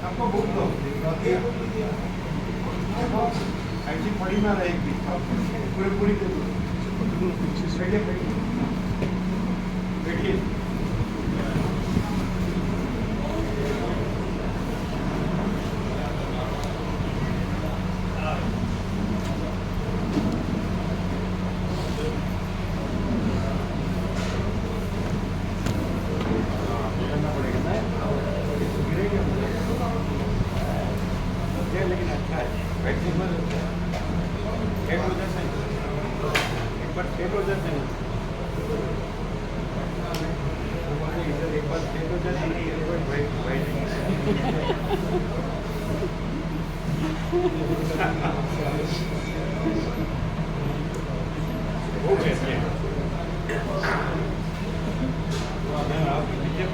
आपको भूख दो ऐसी पड़ी ना रहेगी पूरी पूरी बैठिए बैठिए लेकिन अच्छा है बैठने में एक वजह से एक बार एक वजह से एक बार एक वजह से नहीं एक बार वो कैसे आप पीछे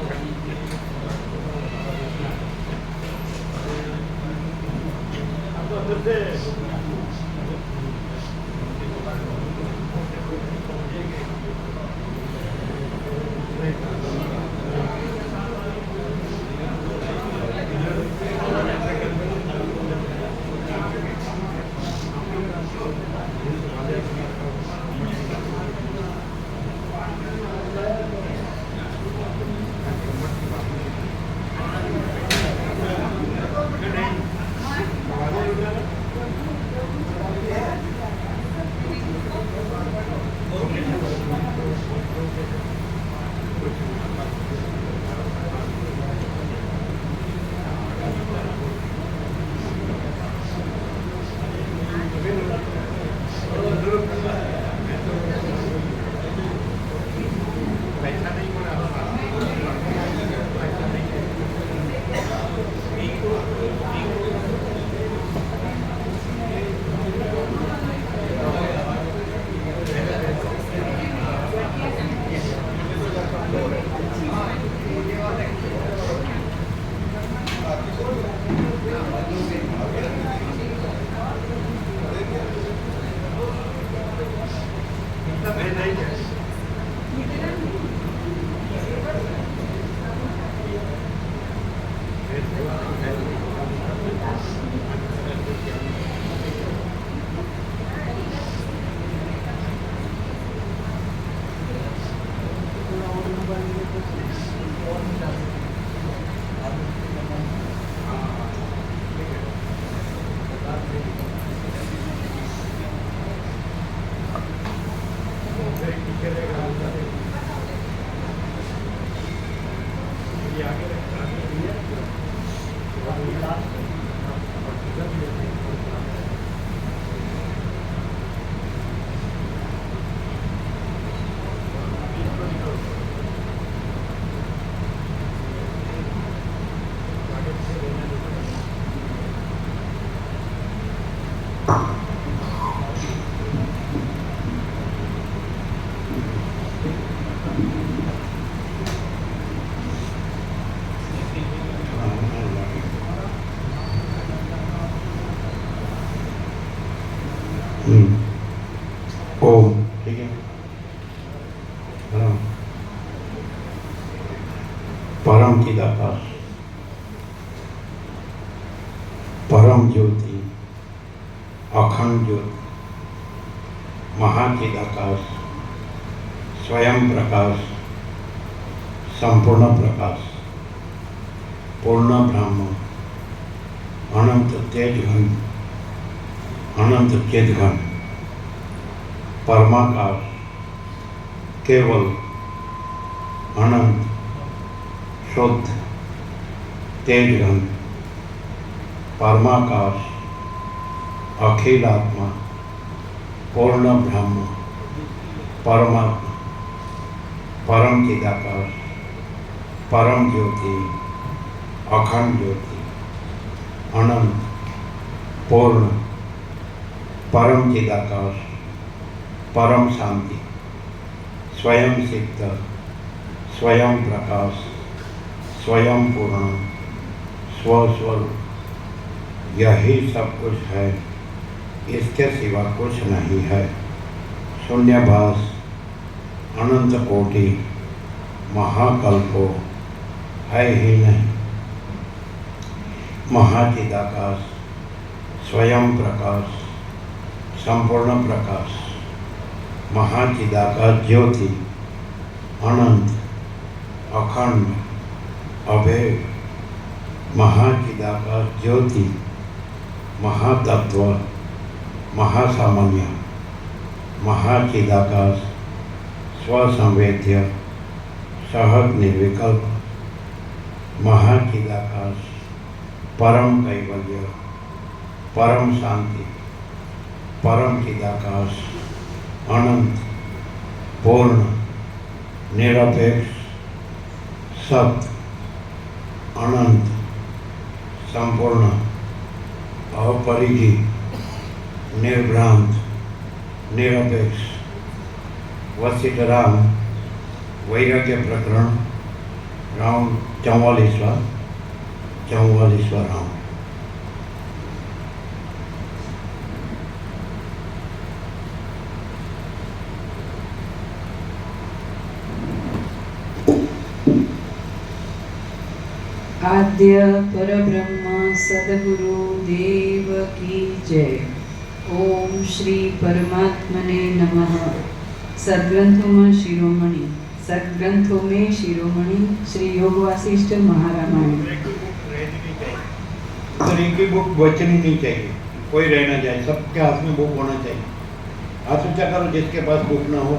ओम ठीक है परम चिदाकार परम ज्योति अखंड ज्योति महाचिदाकार स्वयं प्रकाश संपूर्ण प्रकाश पूर्ण ब्रह्म अनंत तेज घन अनंत चेत घन परमाकार केवल अनंत शुद्ध तेज घन परमाकार अखिल आत्मा पूर्ण ब्रह्म परमात्मा परम चिदाकार परम ज्योति अखंड ज्योति अनंत पूर्ण परम चिदाकार परम शांति स्वयं सिद्ध स्वयं प्रकाश स्वयं पूर्ण स्वस्वरूप यही सब कुछ है, इसके सिवा कुछ नहीं है। शून्यभास अनंत कोटि महाकल्पो है ही नहीं। महाचिदाकाश, स्वयं प्रकाश, संपूर्ण प्रकाश, महाचिदाकाश ज्योति, अनंत, अखंड, अभेद, महाचिदाकाश ज्योति, महातत्व, महासामान्य, महाचिदाकाश, स्वसंवेद्य, सहज निर्विकल्प, महाचिदाकाश, परम कैवल्य, परम शांति, परम चिदाकाश, अनंत, पूर्ण, निरपेक्ष, सत्य, अनंत, संपूर्ण, अपरिधि, निर्भ्रांत, निरपेक्ष, वशिष्ठ राम वैराग्य प्रकरण राउंड 44वां राउंड। आद्य परब्रह्म सद्गुरु देव की जय। ओम श्री परमात्मने नमः। सद्ग्रंथों में शिरोमणि श्री योग वासिष्ठ महारामायण। तो इनकी बुक बचनी नहीं चाहिए, कोई रहना चाहिए, सबके हाथ में बुक होना चाहिए। हाथ ऊंचा करो जिसके पास बुक ना हो,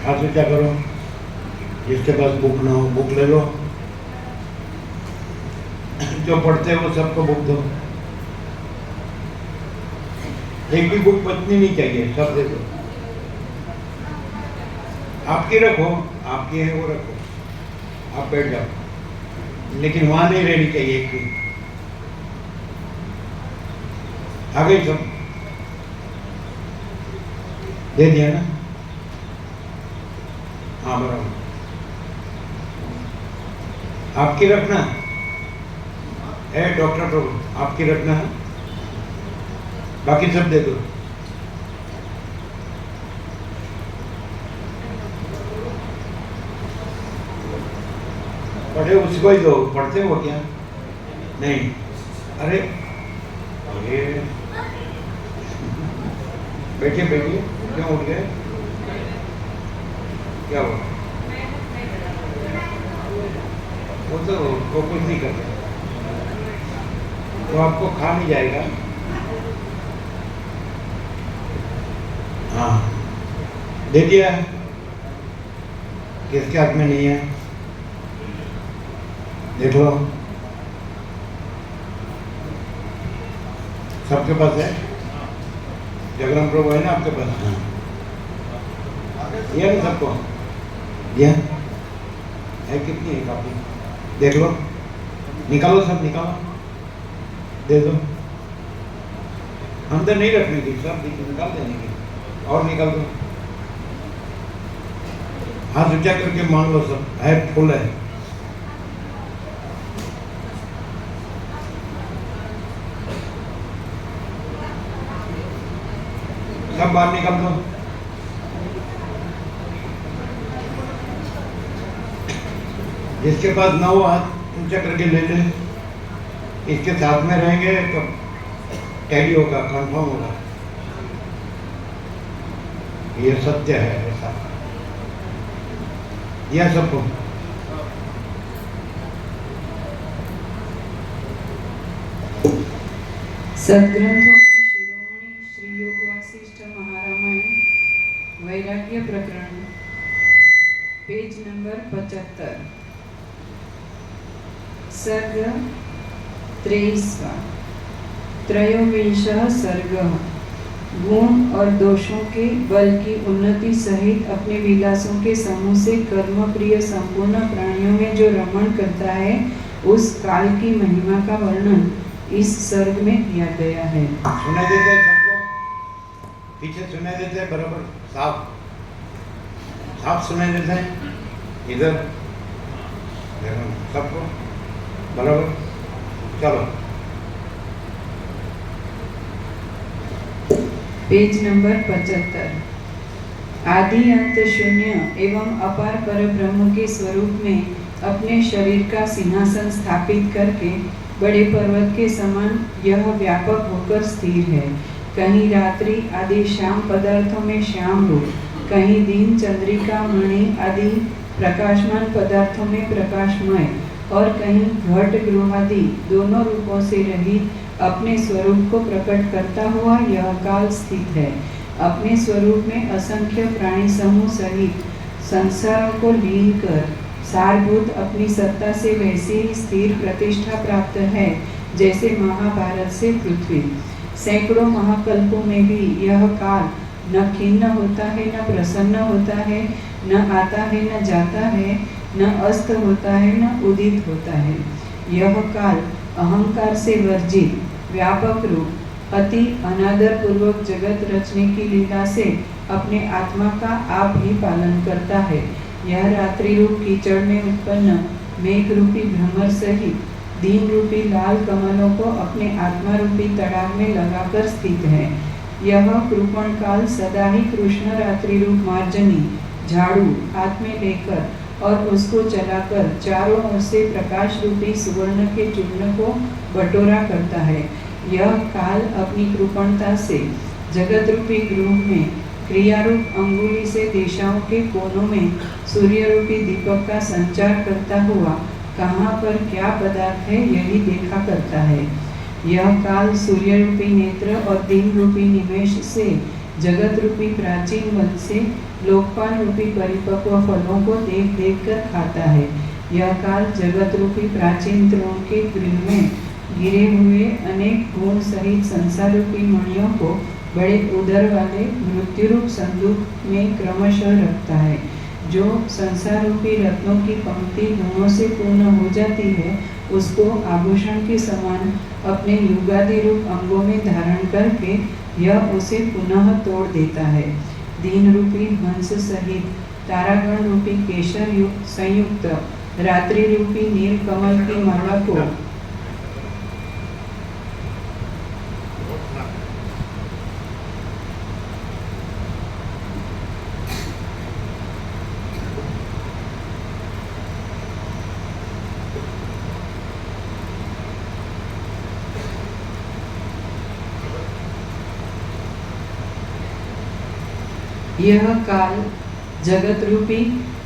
हाथ ऊंचा करो जिसके पास बुक ना हो, बुक ले लो। जो पढ़ते हो सबको बुक दो, एक भी बुक बचनी नहीं चाहिए, सब दे दो। आपकी रखो, आपकी है वो रखो, आप बैठ जाओ, लेकिन वहां नहीं रहनी चाहिए एक भी। आ गई सब, दे दिया ना? हाँ बराबर, आपकी रखना है डॉक्टर प्रभु, आपकी रखना है, बाकी सब दे दो। पढ़े उसको ही दो, पढ़ते हो क्या? नहीं, अरे अरे बैठिए बैठिए, क्यों उठ गए? क्या हुआ? वो तो कुछ नहीं करते, तो आपको खा नहीं जाएगा। हाँ दे दिया, किसके हाथ में नहीं है? देख लो, सबके पास है। जगराम प्रभु है ना आपके पास? हाँ दिया ना सबको, दिया है। कितनी है काफी? देख लो, निकालो, सब निकालो, दे दो। हम तो नहीं रखने की, सब निकाल देने की, और निकाल दो। हाथ ऊंचा करके मांग लो, सब है, फुल है। सब बाहर निकाल दो। जिसके पास ना हो हाथ ऊंचा करके ले ले। इसके साथ में रहेंगे तो टैली होगा, कंफर्म होगा, ये सत्य है। ऐसा यह सबको सद्ग्रंथों में शिरोमणि श्री योग वासिष्ठ महारामायण वैराग्य प्रकरण, पेज नंबर 75, सर्ग 23वां। त्रयोविंशः सर्गः। गुण और दोषों के बल की उन्नति सहित अपने विलासों के समूह से कर्म प्रिय संपूर्ण प्राणियों में जो रमण करता है, उस काल की महिमा का वर्णन इस सर्ग में किया गया है। सुनाई देता है सबको? पीछे सुनाई देता है बराबर? साफ साफ सुनाई देता है? इधर सबको बराबर? चलो पेज नंबर 75। आदि अंत शून्य एवं अपार पर ब्रह्म के स्वरूप में अपने शरीर का सिंहासन स्थापित करके बड़े पर्वत के समान यह व्यापक होकर स्थिर है। कहीं रात्रि आदि श्याम पदार्थों में श्याम रूप, कहीं दिन चंद्रिका मणि आदि प्रकाशमान पदार्थों में प्रकाशमय, और कहीं घट गृहादि दोनों रूपों से रहित अपने स्वरूप को प्रकट करता हुआ यह काल स्थित है। अपने स्वरूप में असंख्य प्राणी समूह सहित संसारों को लीन कर सारभूत अपनी सत्ता से वैसी ही स्थिर प्रतिष्ठा प्राप्त है जैसे महाभारत से पृथ्वी। सैकड़ों महाकल्पों में भी यह काल न खिन्न होता है, न प्रसन्न होता है, न आता है, न जाता है, न अस्त होता है, न उदित होता है। यह काल अहंकार से वर्जित व्यापक रूप अति अनादर पूर्वक जगत रचने की लीला से अपने आत्मा का आप ही पालन करता है। यह रात्रि रूप कीचड़ में उत्पन्न मेघ रूपी भ्रमर सहित दीन रूपी लाल कमलों को अपने आत्मा रूपी तड़ाग में लगाकर स्थित है। यह कृपण काल सदा ही कृष्ण रात्रि रूप मार्जनी झाड़ू हाथ में लेकर और उसको चलाकर चारों ओर से प्रकाश रूपी सुवर्ण के चूर्ण को बटोरा करता है। यह काल अपनी कृपणता से जगत रूपी गृह में क्रियारूप अंगुली से दिशाओं के कोनों में सूर्य रूपी दीपक का संचार करता हुआ कहाँ पर क्या पदार्थ है यही देखा करता है। यह काल सूर्य रूपी नेत्र और दिन रूपी निमेष से जगत रूपी प्राचीन वन से लोकपाल रूपी परिपक्व फलों को देख देख कर खाता है। यह काल जगत रूपी प्राचीन त्रोण के गृह में गिरे हुए अनेक गुण सहित संसार रूपी मणियों को बड़े उदर वाले मृत्यु रूप संदूक में क्रमशः रखता है। जो संसार रूपी रत्नों की पंक्ति गुणों से पूर्ण हो जाती है उसको आभूषण के समान अपने युगादि रूप अंगों में धारण करके यह उसे पुनः तोड़ देता है। दीन रूपी हंस सहित तारागण रूपी केशर युक्त संयुक्त रात्रि रूपी नील कमल की माला को यह काल जगत रूपी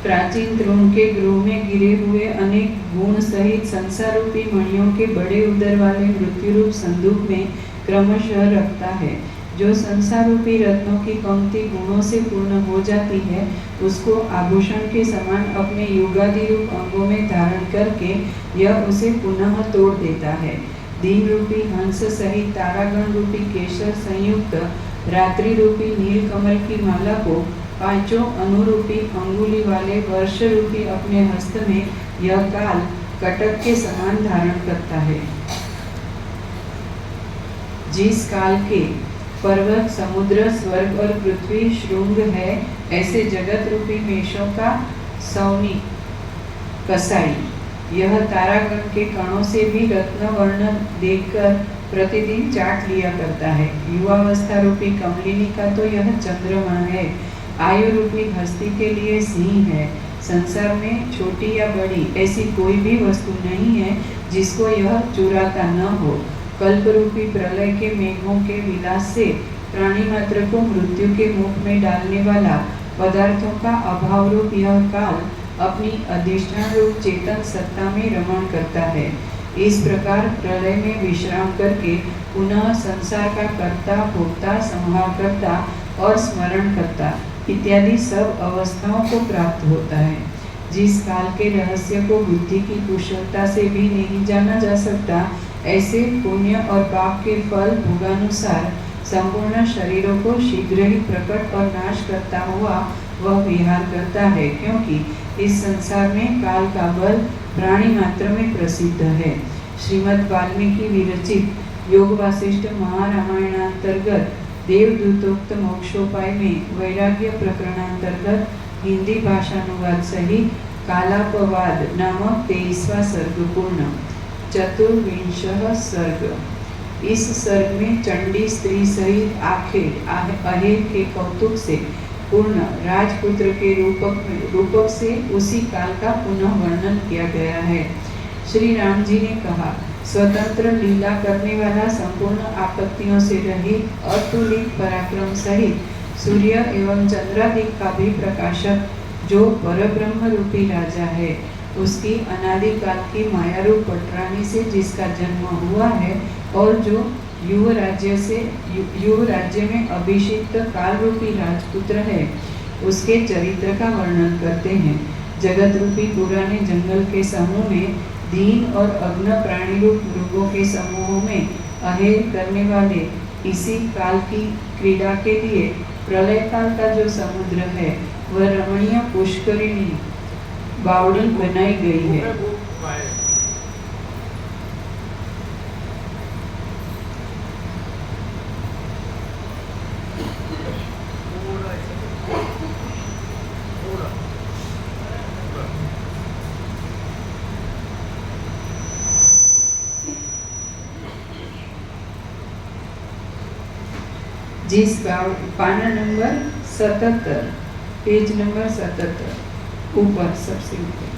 प्राचीन त्रोण के गृह में गिरे हुए अनेक गुण सहित संसार रूपी मणियों के बड़े उदर वाले मृत्यु रूप संदूक में क्रमशः रखता है। जो संसार रूपी रत्नों की पंक्ति गुणों से पूर्ण हो जाती है उसको आभूषण के समान अपने युगादि रूप अंगों में धारण करके यह उसे पुनः तोड़ देता है। दीन रूपी हंस सहित तारागण रूपी केशर संयुक्त रात्रि रूपी नील कमल की माला को पांचों अनुरूपी अंगुली वाले वर्ष रूपी अपने हस्त में यह काल कटक के समान धारण करता है। जिस काल के पर्वत समुद्र स्वर्ग और पृथ्वी श्रृंग है ऐसे जगत रूपी मेषों का सौनी कसाई यह तारागण के कणों से भी रत्न वर्ण देखकर प्रतिदिन चाट लिया करता है। युवावस्था रूपी कमलिनी का तो यह चंद्रमा है। आयु रूपी हस्ती के लिए सिंह है। संसार में छोटी या बड़ी ऐसी कोई भी वस्तु नहीं है जिसको यह चुराता न हो। कल्प रूपी प्रलय के मेघों के विलास से प्राणी मात्र को मृत्यु के मुख में डालने वाला पदार्थों का अभाव रूप यह काल अपनी अधिष्ठान रूप चेतन सत्ता में रमण करता है। इस प्रकार प्रलय में विश्राम करके पुनः संसार का कर्ता भोक्ता संहारकर्ता और स्मरण करता इत्यादि सब अवस्थाओं को प्राप्त होता है। जिस काल के रहस्य को बुद्धि की कुशलता से भी नहीं जाना जा सकता ऐसे पुण्य और पाप के फल भोगानुसार संपूर्ण शरीरों को शीघ्र ही प्रकट और नाश करता हुआ वह विहार करता है, क्योंकि इस संसार में काल का बल प्राणी मात्र में प्रसिद्ध है। श्रीमद् वाल्मीकि विरचित योग वासिष्ठ महारामायणांतर्गत देवदूतोक्त मोक्षोपाय में वैराग्य प्रकरणांतर्गत हिंदी भाषानुवाद सहित कालापवाद नामक 23वां सर्ग पूर्ण। 24वां सर्ग। इस सर्ग में चंडी स्त्री सहित अहेर के कौतुक से पूर्ण राजपुत्र के रूपक से उसी काल का पुनः वर्णन किया गया है। श्री राम जी ने कहा, स्वतंत्र लीला करने वाला, संपूर्ण आपत्तियों से रहित, अतुलित पराक्रम सहित सूर्य एवं चंद्रादिक का भी प्रकाशक जो परब्रह्म रूपी राजा है, उसकी अनादिकाल की माया रूप पटरानी से जिसका जन्म हुआ है और जो युव राज्य में अभिषिक्त काल रूपी राजपुत्र है, उसके चरित्र का वर्णन करते हैं। जगत रूपी पुराने जंगल के समूह में दीन और अग्न प्राणी रूप मृगों के समूह में अहेर करने वाले इसी काल की क्रीड़ा के लिए प्रलय काल का जो समुद्र है वह रमणीय पुष्करिणी बावड़ी बनाई गई है। जिस पाना नंबर 77, पेज नंबर 77, ऊपर सबसे ऊपर।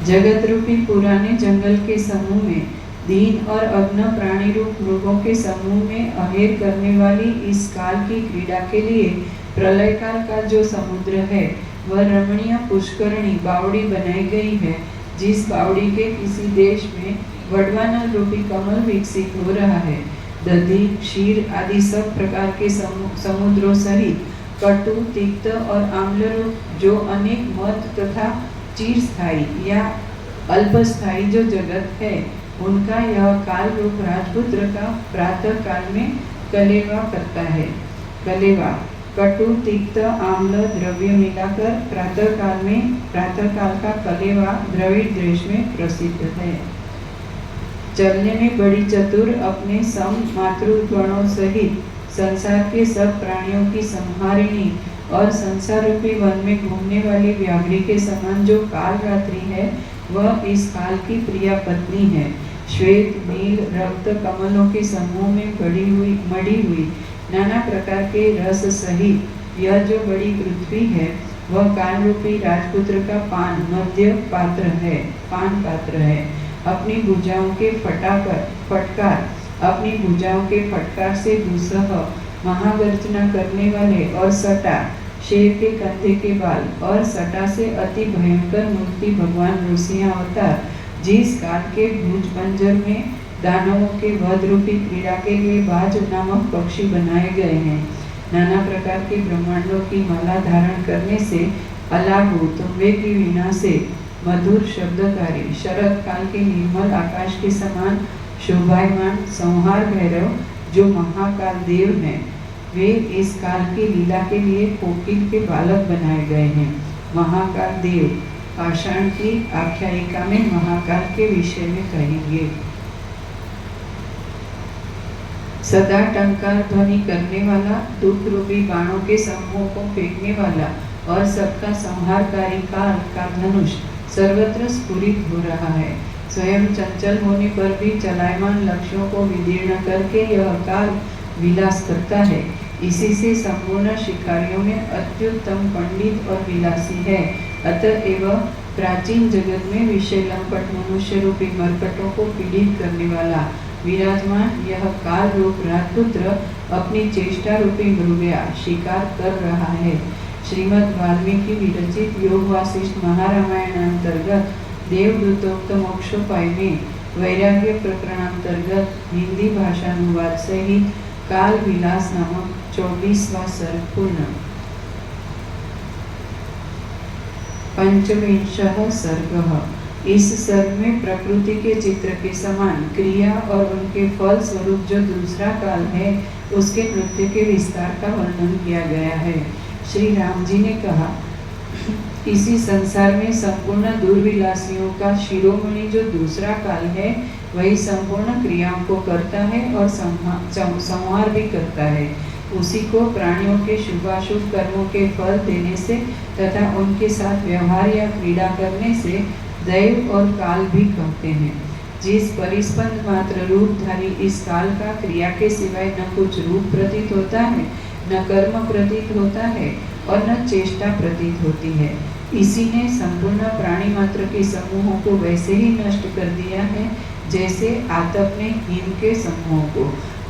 जगत रूपी पुराने जंगल के समूह में दीन और अग्न प्राणी रूप मृगों के समूह में अहेर करने वाली इस काल की क्रीड़ा के लिए प्रलय काल का जो समुद्र है वह रमणीय पुष्करणी बावड़ी बनाई गई है। जिस बावड़ी के किसी देश में वडवानल रूपी कमल विकसित हो रहा है। दधि, क्षीर आदि सब प्रकार के समुद्रों सहित कटु, तिक्त और आम्ल रूप जो अनेक मत तथा चिरस्थायी या अल्पस्थायी जो जगत है, उनका यह काल रूप राजपुत्र का प्रातः काल में कलेवा करता है। कलेवा कटु, तिक्त, आम्ल द्रव्य मिलाकर प्रातः काल का कलेवा द्रविड़ देश में प्रसिद्ध है। चलने में बड़ी चतुर, अपने सम मातृगणों सहित संसार के सब प्राणियों की संहारिणी और संसार रूपी वन में घूमने वाली व्याघ्री के समान जो काल रात्रि है, वह इस काल की प्रिया पत्नी है। श्वेत, नील, रक्त कमलों के समूह में मड़ी हुई नाना प्रकार के रस सहित यह जो बड़ी पृथ्वी है, वह काल रूपी राजपुत्र का पान पात्र है। अपनी भुजाओं के फटकार से दुसह महागर्जना करने वाले और सटा शेर के कंधे के बाल और सटा से अति भयंकर मूर्ति भगवान नृसिंह अवतार जिस काल के भुज पंजर में दानवों के वध रूपी क्रीड़ा के लिए बाज नामक पक्षी बनाए गए हैं। नाना प्रकार के ब्रह्मांडों की माला धारण करने से अलाभू तुम्बे की वीणा से मधुर शब्दकारी शरद काल के निर्मल आकाश के समान शोभायमान संहार भैरव जो महाकाल देव हैं, वे इस काल की लीला के लिए कोकिल के बालक बनाए गए हैं। महाकाल देव पाषाण की आख्यायिका में महाकाल के विषय में कहेंगे। सदा टंकार ध्वनि करने वाला, दुख रूपी बाणों के समूह को फेंकने वाला और सबका संहारकारी काल का धनुष सर्वत्र स्फुरित हो रहा है। स्वयं चंचल होने पर भी चलायमान लक्ष्यों को विदीर्ण करके यह काल विलास करता है। इसी से संपूर्ण शिकारियों में अत्युत्तम पंडित और विलासी है। अतएव प्राचीन जगत में विषय लंपट मनुष्य रूपी मरकटों को पीड़ित करने वाला विराजमान यह काल रूप राजपुत्र अपनी चेष्टा रूपी मृगया शिकार कर रहा है। श्रीमद् वाल्मीकि विरचित योग वासिष्ठ महारामायण अंतर्गत देवदूतोक्त मोक्षोपाय में वैराग्य प्रकरणांतर्गत हिंदी भाषानुवाद सहित काल विलास नामक 24वां सर्ग पूर्ण। पंचविंशः सर्गः। इस सर्ग में प्रकृति के चित्र के समान क्रिया और उनके फल स्वरूप जो दूसरा काल है, उसके नृत्य के विस्तार का वर्णन किया गया है। श्री राम जी ने कहा, इसी संसार में संपूर्ण दुर्विलासियों का शिरोमणि जो दूसरा काल है, वही संपूर्ण क्रियाओं को करता है और संहार भी करता है। उसी को प्राणियों के शुभाशुभ कर्मों के फल देने से तथा उनके साथ व्यवहार या क्रीड़ा करने से दैव और काल भी कहते हैं। जिस परिस्पंद मात्र रूपधारी इस काल का क्रिया के सिवाय न कुछ रूप प्रतीत होता है, न कर्म प्रतीत होता है और न चेष्टा प्रतीत होती है। इसी ने संपूर्ण प्राणी मात्र के समूहों को वैसे ही नष्ट कर दिया है जैसे आतप ने हिम के समूहों को।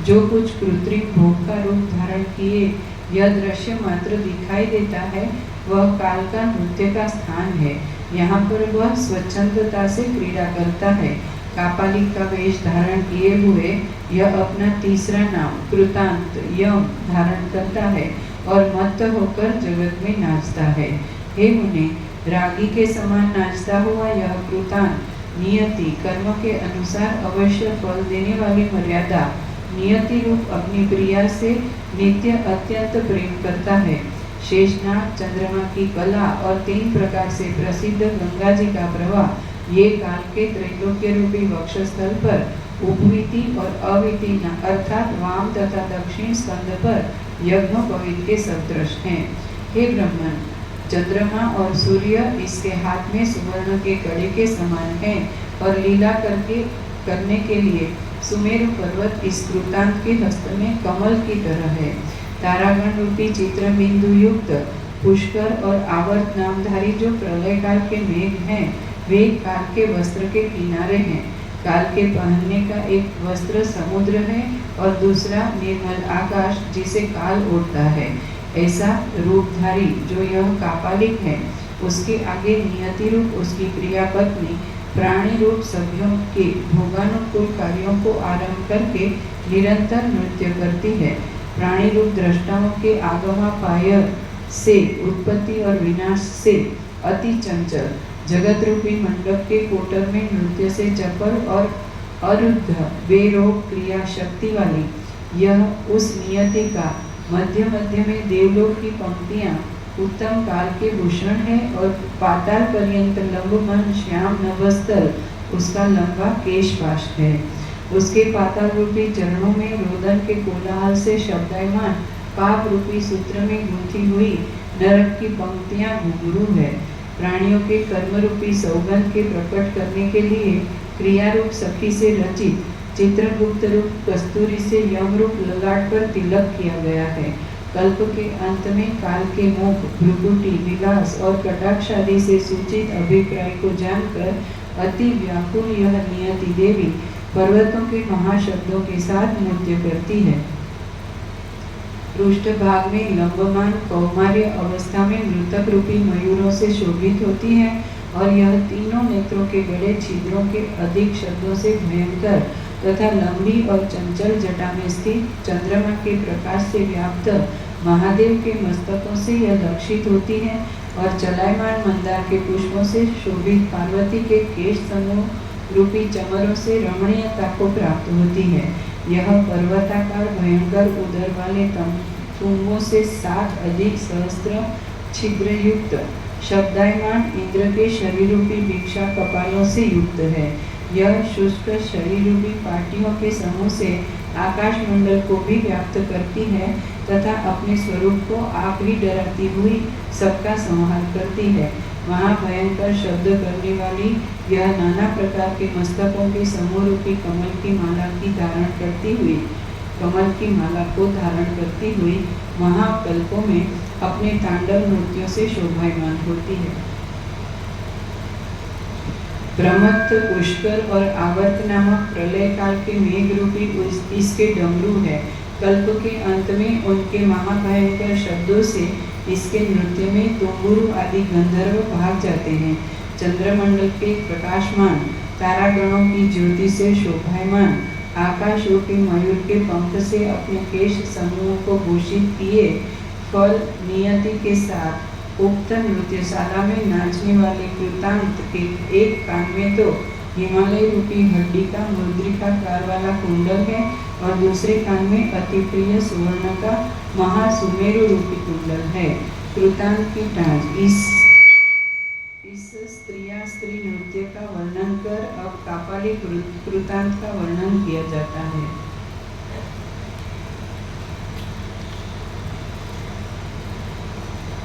जो कुछ कृत्रिम भोग का रूप धारण किए यह दृश्य मात्र दिखाई देता है, वह काल का नृत्य का स्थान है। यहाँ पर वह स्वच्छंदता से क्रीड़ा करता है। कापालिक का वेश धारण किए हुए यह अपना तीसरा नाम कृतांत यम धारण करता है और मत्त होकर जगत में नाचता है। हे मुने, रागी के समान नाचता हुआ यह कृतांत नियति कर्म के अनुसार अवश्य फल देने वाली मर्यादा नियति रूप अपनी प्रिया से नित्य अत्यंत प्रेम करता है। शेषनाग, चंद्रमा की कला और 3 प्रकार से प्रसिद्ध गंगा जी का प्रवाह ये काल के त्रैलोक्य रूपी वक्षस्थल पर उपवीति और अवीति अर्थात वाम तथा दक्षिण स्कंद पर यज्ञोपवीत के सदृश हैं। हे ब्रह्मन, चंद्रमा और सूर्य इसके हाथ में सुवर्ण के कड़े के समान हैं और लीला करने के लिए सुमेरु पर्वत इस कृतांत के हस्त में कमल की तरह है। तारागण रूपी चित्र बिंदु युक्त पुष्कर और आवर्त नामधारी जो प्रलय काल के मेघ हैं, वे काल के वस्त्र के किनारे हैं। काल के पहनने का एक वस्त्र समुद्र है और दूसरा निर्मल आकाश जिसे काल ओढ़ता है। ऐसा रूपधारी जो यह कापालिक है, उसके आगे नियति रूप उसकी प्रिया पत्नी प्राणी रूप सभ्यों के भोगानुकूल कार्यों को आरंभ करके निरंतर नृत्य करती है। प्राणी रूप दृष्टाओं के आगमापाय से उत्पत्ति और विनाश से अति चंचल जगत रूपी मंडप के कोटर में नृत्य से चपल और अरुद्ध बेरोग क्रिया शक्ति वाली यह उस नियति का मध्य मध्य में देवलोक की पंक्तियां उत्तम काल के भूषण है और पाताल पर्यंत लंबमान श्याम नभस्थल उसका लंबा केशपाश है। उसके पाताल रूपी चरणों में रोदन के कोलाहल से शब्दायमान पाप रूपी सूत्र में गूंथी हुई नरक की पंक्तियां घुंघरू है। प्राणियों के कर्म रूपी सौगंध के प्रकट करने के लिए क्रिया रूप सखी से रचित चित्रगुप्त रूप कस्तूरी से यम रूप ललाट पर तिलक किया गया है। कल्प के अंत में काल के मुख, भ्रुकुटी, विलास और कटाक्ष आदि से सूचित अभिप्राय को जानकर अति व्याकुल यह नियति देवी पर्वतों के महाशब्दों के साथ नृत्य करती है। पृष्ठ भाग में लंबमान कौमार्य अवस्था में मृतक रूपी मयूरों से शोभित होती है और यह तीनों नेत्रों के बड़े छिद्रों के अधिक शब्दों से भयंकर तथा लंबी और चंचल जटा में स्थित चंद्रमा के प्रकाश से व्याप्त महादेव के मस्तकों से यह लक्षित होती है और चलायमान मंदार के पुष्पों से शोभित पार्वती के केश समूह रूपी चमरों से रमणीयता को प्राप्त होती है। यह पर्वताकार भयंकर उदर वाले तुंगों से 7 अधिक सहस्त्र छिद्र युक्त शब्दायमान इंद्र के शरीर रूपी भिक्षा कपालों से युक्त है। यह शुष्क शरीर रूपी पाटियों के समूह से आकाश मंडल को भी व्याप्त करती है तथा अपने स्वरूप को आप ही डराती हुई सबका संहार करती है। वहाँ भयंकर शब्द करने वाली यह नाना प्रकार के मस्तकों के समूह रूपी कमल की माला को धारण करती हुई महाकल्पों में अपने तांडव नृत्यों से शोभायमान होती है। ब्रह्मत्व, पुष्कर और आवर्त नामक प्रलय काल के मेघ रूपी इसके डमरू है। कल्प के अंत में उनके महाभयंकर शब्दों से इसके नृत्य में तुम्बुरु आदि गंधर्व भाग जाते हैं। चंद्रमंडल के प्रकाशमान तारागणों की ज्योति से शोभायमान आकाश रूपी मयूर के पंख से अपने केश समूह को भूषित किए फल नियति के साथ उक्त नृत्यशाला में नाचने वाले कृतांत के एक कान में तो हिमालय रूपी हड्डी का मुद्रिकाकार वाला कुंडल है और दूसरे कान में अति प्रिय सुवर्ण का महासुमेरु रूपी कुंडल है। कृतांत की टांज। इस स्त्री नृत्य का वर्णन कर अब कापाली कृतांत का वर्णन किया जाता है।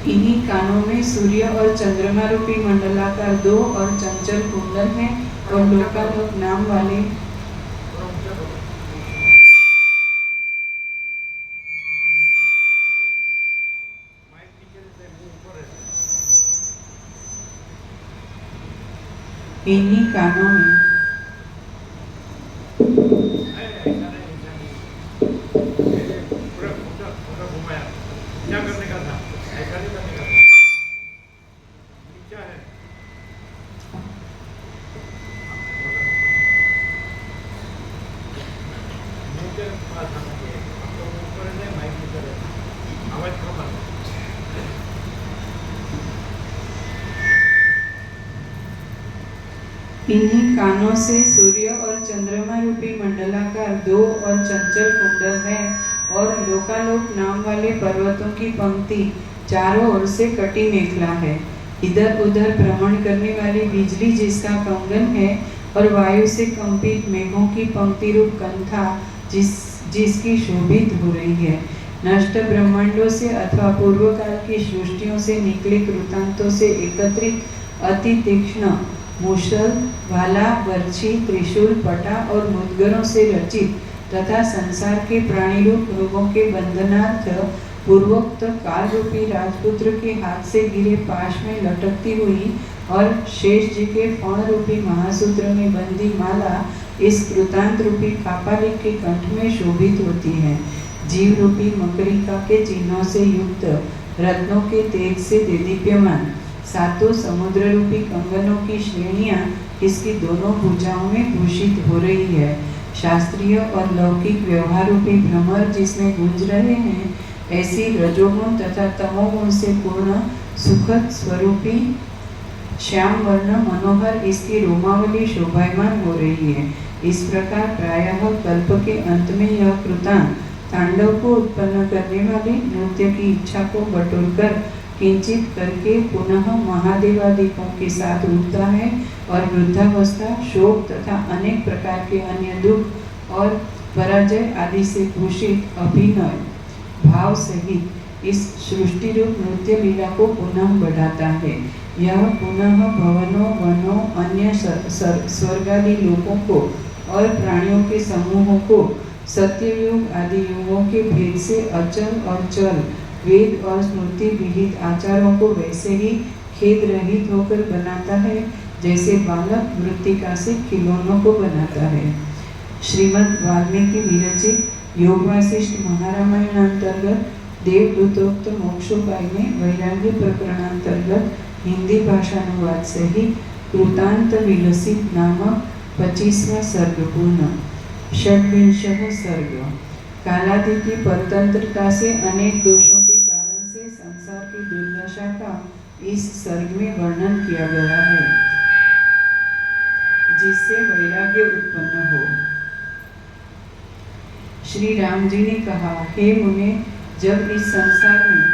इन्हीं कानों में सूर्य और चंद्रमा रूपी मंडलाकार 2 और चंचल कुंडल हैं और लोकालोक नाम वाले इन्हीं कानों में पूरा घुमाया, क्या करने का था, ऐसा नहीं करने का था, नीचा है। नीचे पास आना चाहिए, हम लोग ऊपर है, माइक नीचे है, आवाज कम आना। इन्हीं कानों से सूर्य और चंद्रमा रूपी मंडलाकार दो और चंचल कुंडल है और लोकालोक नाम वाले पर्वतों की पंक्ति चारों ओर से कटी मेखला है। इधर उधर भ्रमण करने वाली बिजली जिसका कंगन है और वायु से कंपित मेघों की पंक्ति रूप कंथा जिसकी शोभित हो रही है। नष्ट ब्रह्मांडों से अथवा पूर्व काल की सृष्टियों से निकले कृतांतों से एकत्रित अति तीक्ष्ण मूसल, भाला, बर्छी, त्रिशूल, पटा और मुद्गरों से रचित तथा संसार के प्राणी रूप रोगों के बंधनार्थ पूर्वोक्त काल रूपी राजपुत्र के हाथ से गिरे पाश में लटकती हुई और शेष जी के फण रूपी महासूत्र में बंधी माला इस कृतांत रूपी कापालिक के कंठ में शोभित होती है। जीव रूपी मकरिका के चिन्हों से युक्त रत्नों के तेज से देदीप्यमान सातों समुद्र रूपी कंगनों की श्रेणियां इसकी दोनों भुजाओं में भूषित हो रही है। शास्त्रीय और लौकिक व्यवहार रूपी भ्रमर जिसमें गूंज रहे हैं, ऐसी रजोगुण तथा तमोगुण से पूर्ण सुखद स्वरूपी श्याम वर्ण मनोहर इसकी रोमावली शोभायमान हो रही है। इस प्रकार प्रायः कल्प के अंत में यह कृतांत तांडव को उत्पन्न करने वाली नृत्य की इच्छा को बटोरकर किंचित करके पुनः महादेवादीपों के साथ उठता है और वृद्धावस्था, शोक तथा अनेक प्रकार के अन्य दुख और पराजय आदि से भूषित अभिनय भाव सहित इस सृष्टि रूप नृत्य लीला को पुनः बढ़ाता है। यह पुनः भवनों, वनों, अन्य स्वर्गादि लोकों को और प्राणियों के समूहों को सत्ययुग आदि युगों के भेद से अचल और चल वेद और स्मृति विहित आचारों को वैसे ही खेद रहित होकर बनाता है जैसे बालक मृत्तिका से खिलौनों को बनाता है। श्रीमद् वाल्मीकि विरचित योग वासिष्ठ महारामायण अंतर्गत देवदूतोक्त मोक्षोपाय में वैराग्य प्रकरणांतर्गत हिंदी भाषानुवाद सहित कृतांत विलसित नामक 25वां सर्ग पूर्ण। षड्विंशः सर्ग। कालादि की परतंत्रता से अनेक दोषों के कारण से संसार की दुर्दशा का इस सर्ग में वर्णन किया गया है, जिससे वैराग्य उत्पन्न हो। श्री राम जी ने कहा, हे मुने, जब इस संसार में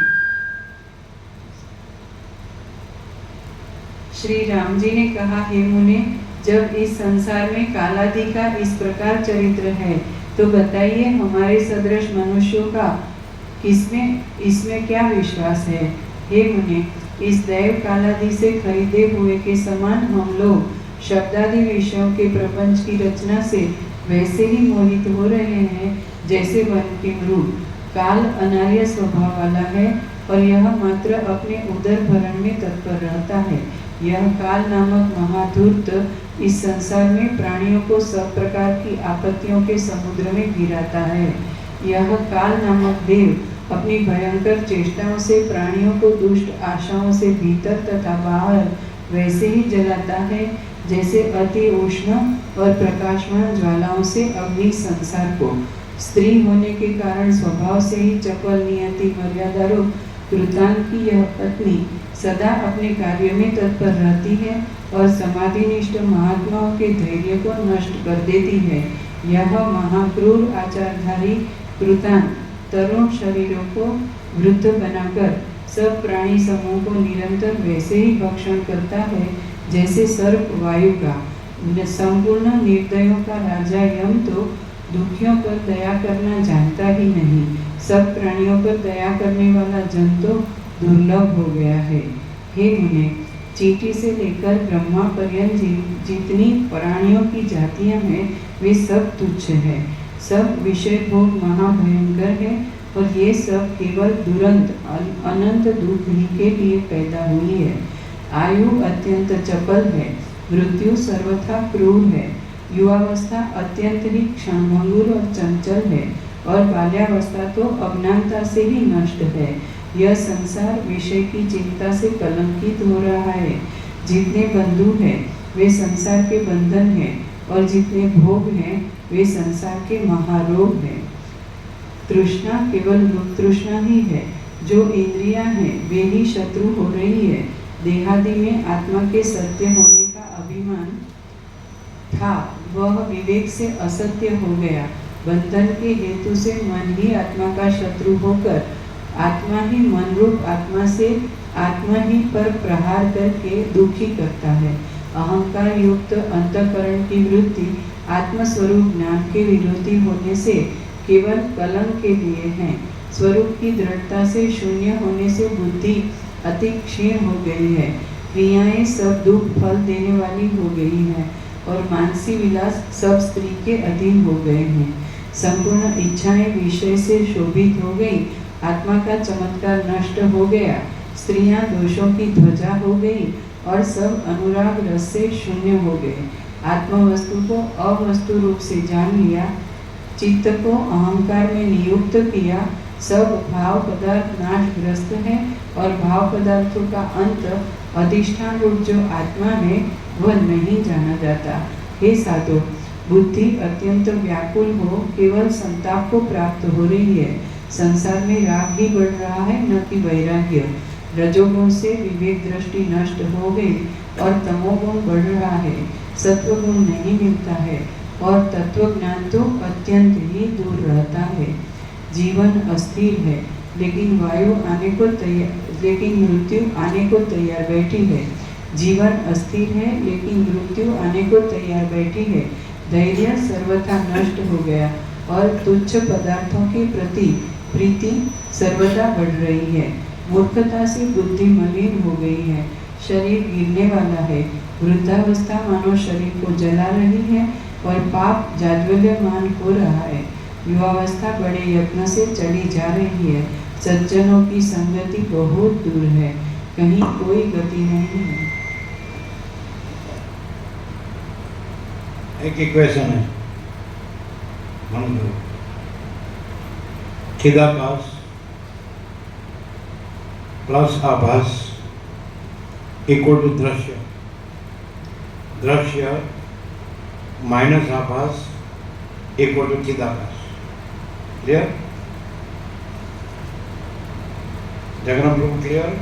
श्री राम जी ने कहा, हे मुने, जब इस संसार में कालादि का इस प्रकार चरित्र है तो बताइए हमारे सदृश मनुष्यों का इसमें क्या विश्वास है। हे मुने, इस दैव कालादि से खरीदे हुए के समान हम लोग शब्दादि विषयों के प्रपंच की रचना से वैसे ही मोहित हो रहे हैं जैसे वन के मृग। काल अनार्य स्वभाव वाला है और यह मात्र अपने उदर भरण में तत्पर रहता है। यह काल नामक महाधूर्त इस संसार में प्राणियों को सब प्रकार की आपत्तियों के समुद्र में गिराता है। यह काल नामक देव अपनी भयंकर चेष्टाओं से प्राणियों को दुष्ट आशाओं से भीतर तथा बाहर वैसे ही जलाता है जैसे अति उष्ण और प्रकाशमान ज्वालाओं से अग्नि संसार को। स्त्री होने के कारण स्वभाव से ही चपल नियति मर्यादा रूप कृतांत की यह पत्नी सदा अपने कार्य में तत्पर रहती है और समाधिनिष्ठ महात्माओं के धैर्य को नष्ट कर देती है। यह महाक्रूर आचारधारी कृतांत तरुण शरीरों को वृद्ध बनाकर सब प्राणी समूह को निरंतर वैसे ही भक्षण करता है जैसे सर्प वायु का। संपूर्ण निर्दयों का राजा यम तो दुखियों पर दया करना जानता ही नहीं। सब प्राणियों पर दया करने वाला जन तो दुर्लभ हो गया है। हे मुने, चींटी से लेकर ब्रह्मा पर्यंत जितनी प्राणियों की जातियां हैं वे सब तुच्छ है। सब विषय भोग महाभयंकर है और ये सब केवल दुरंत अनंत दुख ही के लिए पैदा हुई है। आयु अत्यंत चपल है, मृत्यु सर्वथा क्रूर है। युवावस्था अत्यंत ही क्षणभंगुर और चंचल है और बाल्यावस्था तो अज्ञानता से ही नष्ट है। यह संसार विषय की चिंता से कलंकित हो रहा है। जितने बंधु हैं वे संसार के बंधन हैं और जितने भोग हैं वे संसार के महारोग हैं। तृष्णा केवल रूप तृष्णा ही है। जो इंद्रियां हैं वे ही शत्रु हो रही है। देहादि में आत्मा के सत्य होने का अभिमान था, वह विवेक से असत्य हो गया। बंधन के हेतु से मन ही आत्मा का शत्रु होकर आत्मा ही मन रूप आत्मा से आत्मा ही पर प्रहार करके दुखी करता है। अहंकार युक्त अंतःकरण की वृत्ति आत्मस्वरूप ज्ञान के विरोधी होने से केवल कलंक के लिए है। स्वरूप की दृढ़ता से शून्य होने से बुद्धि अति क्षीण हो गई है। क्रियाएं सब दुख फल देने वाली हो गई है और मानसी विलास सब स्त्री के अधीन हो गए हैं। संपूर्ण इच्छाएं विषय से शोभित हो गई। आत्मा का चमत्कार नष्ट हो गया। स्त्रियां दोषों की ध्वजा हो गई और सब अनुराग रस से शून्य हो गए। आत्म वस्तु को अवस्तु रूप से जान लिया, चित्त को अहंकार में नियुक्त किया। सब भाव पदार्थ नाशग्रस्त है और भाव पदार्थों का अंत अधिष्ठान रूप जो आत्मा है वह नहीं जाना जाता। हे साधो, बुद्धि अत्यंत व्याकुल हो केवल संताप को प्राप्त हो रही है। संसार में राग ही बढ़ रहा है, न कि वैराग्य। रजोगुण से विवेक दृष्टि नष्ट हो गई और तमोगुण बढ़ रहा है। सत्वगुण नहीं मिलता है और तत्व ज्ञान तो अत्यंत ही दूर रहता है। जीवन अस्थिर है लेकिन मृत्यु आने को तैयार बैठी है। जीवन अस्थिर है लेकिन मृत्यु आने को तैयार बैठी है। धैर्य सर्वथा नष्ट हो गया और तुच्छ पदार्थों के प्रति प्रीति सर्वदा बढ़ रही है। मूर्खता से बुद्धि मलिन हो गई है। शरीर गिरने वाला है। वृद्धावस्था मानव शरीर को जला रही है और पाप जाज्वल्यमान हो रहा है। युवावस्था बड़े यत्न से चली जा रही है। सज्जनों की संगति बहुत दूर है, कहीं कोई गति नहीं है। एक इक्वेशन है, चिदाकाश प्लस आभास इक्वल टू दृश्य, दृश्य माइनस आभास इक्वल टू चिदाकाश। क्लियर? जगन प्रभु क्लियर?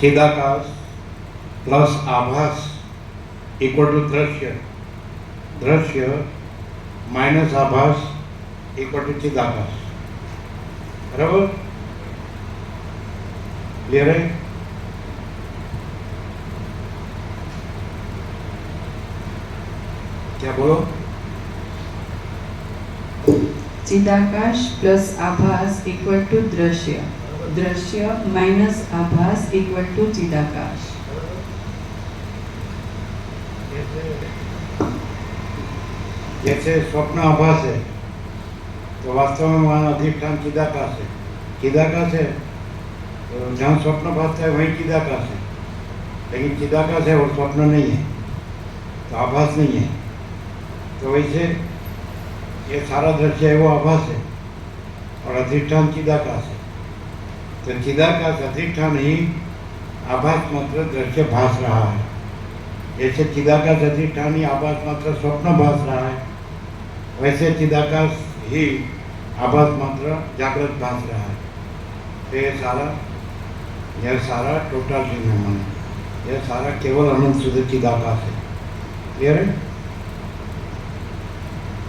चिदाकाश प्लस आभास इक्वल टू दृश्य, दृश्य माइनस आभास इक्वल टू चिदाकाश। बराबर? क्लियर है? क्या बोलो? चिदाकाश प्लस आभास इक्वल टू दृश्य, दृश्य माइनस आभास इक्वल टू चिदाकाश। जैसे स्वप्न आभास है तो वास्तव में वहाँ अधिष्ठान चिदाकाश है। चिदाकाश है तो जहाँ स्वप्न भासता है वहीं चिदाकाश है, लेकिन चिदाकाश है और स्वप्न नहीं है तो आभास नहीं है। तो वैसे ये सारा दृश्य है वो आभास है और अधिष्ठान चिदाकाश है। तो चिदाकाश अधिष्ठान ही आभास मात्र दृश्य भास रहा है। जैसे चिदाकाश अधिष्ठान ही आभास मात्र स्वप्न भास रहा है, वैसे चिदाकाश ही आभास मात्र जागृत भास रहा है। तो यह सारा टोटल मन, यह सारा केवल अनंत शुद्ध चिदाकाश है। क्लियर है?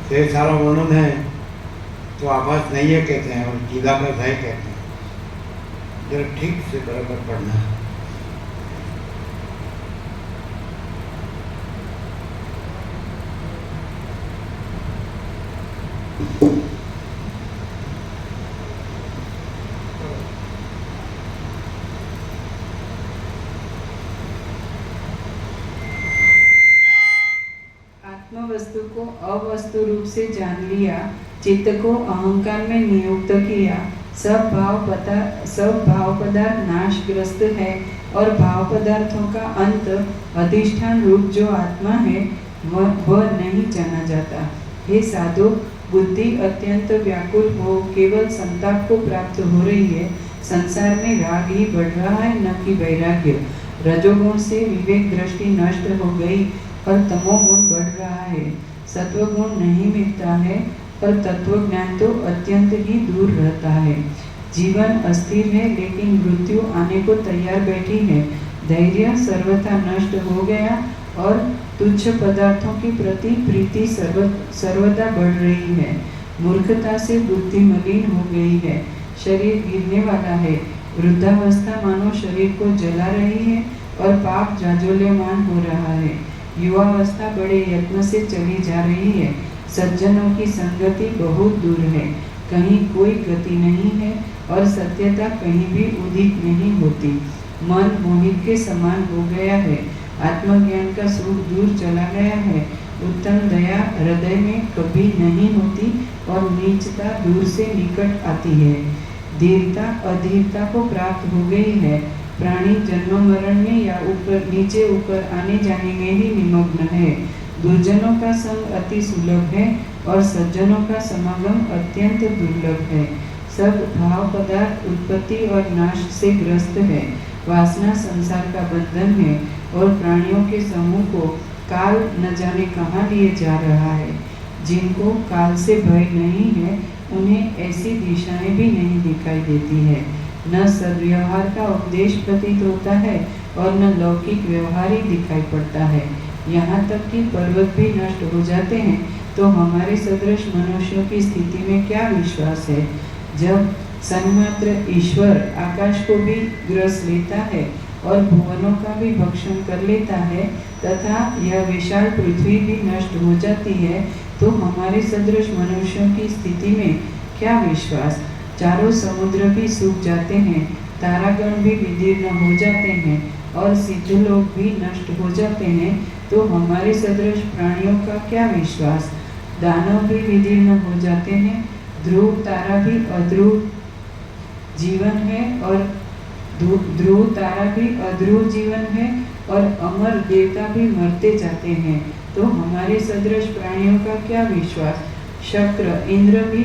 तो ये सारा वर्णन है तो आभास नहीं है कहते हैं और चिदाकाश है कहते हैं। जरा ठीक से बराबर पढ़ना है। अवस्तु रूप से जान लिया, चित्त को अहंकार में नियुक्त किया, सब भाव पदार्थ नाशग्रस्त है और भाव पदार्थों का अंत अधिष्ठान रूप जो आत्मा है वह नहीं जाना जाता। हे साधु, बुद्धि अत्यंत व्याकुल हो केवल संताप को प्राप्त हो रही है। संसार में राग ही बढ़ रहा है, न कि वैराग्य। रजोगुण से विवेक दृष्टि नष्ट हो गई और तमोगुण बढ़ रहा है। सत्वगुण नहीं मिलता है और तत्व ज्ञान तो अत्यंत ही दूर रहता है। जीवन अस्थिर है लेकिन मृत्यु आने को तैयार बैठी है। धैर्य सर्वथा नष्ट हो गया और तुच्छ पदार्थों के प्रति प्रीति सर्वदा बढ़ रही है। मूर्खता से बुद्धि मलिन हो गई है, शरीर गिरने वाला है। वृद्धावस्था मानो शरीर को जला रही है और पाप जाज्वल्यमान हो रहा है। युवावस्था बड़े यत्न से चली जा रही है। सज्जनों की संगति बहुत दूर है, कहीं कोई गति नहीं है और सत्यता कहीं भी उदित नहीं होती। मन मोहित के समान हो गया है, आत्मज्ञान का सुख दूर चला गया है। उत्तम दया हृदय में कभी नहीं होती और नीचता दूर से निकट आती है। धीरता अधीरता को प्राप्त हो गई है। प्राणी जन्म मरण में या ऊपर नीचे ऊपर आने जाने में ही निमग्न है। दुर्जनों का संग अति सुलभ है और सज्जनों का समागम अत्यंत दुर्लभ है। सब भाव पदार्थ उत्पत्ति और नाश से ग्रस्त है। वासना संसार का बंधन है और प्राणियों के समूह को काल न जाने कहाँ लिए जा रहा है। जिनको काल से भय नहीं है उन्हें ऐसी दिशाएं भी नहीं दिखाई देती है। न सद्व्यवहार का उपदेश प्रतीत होता है और न लौकिक व्यवहार ही दिखाई पड़ता है। यहाँ तक कि पर्वत भी नष्ट हो जाते हैं तो हमारे सदृश मनुष्यों की स्थिति में क्या विश्वास है। जब सन्मात्र ईश्वर आकाश को भी ग्रस लेता है और भुवनों का भी भक्षण कर लेता है तथा यह विशाल पृथ्वी भी नष्ट हो जाती है तो हमारे सदृश मनुष्यों की स्थिति में क्या विश्वास। चारों समुद्र भी सूख जाते हैं, तारागण भी विदीर्ण हो जाते हैं और सिद्ध लोग भी नष्ट हो जाते हैं तो हमारे सदृश प्राणियों का क्या विश्वास। दानव भी विदीर्ण हो जाते हैं, ध्रुव तारा भी अध्रुव जीवन है और ध्रुव तारा भी अध्रुव जीवन है और अमर देवता भी मरते जाते हैं तो हमारे सदृश प्राणियों का क्या विश्वास। शक्र इंद्र भी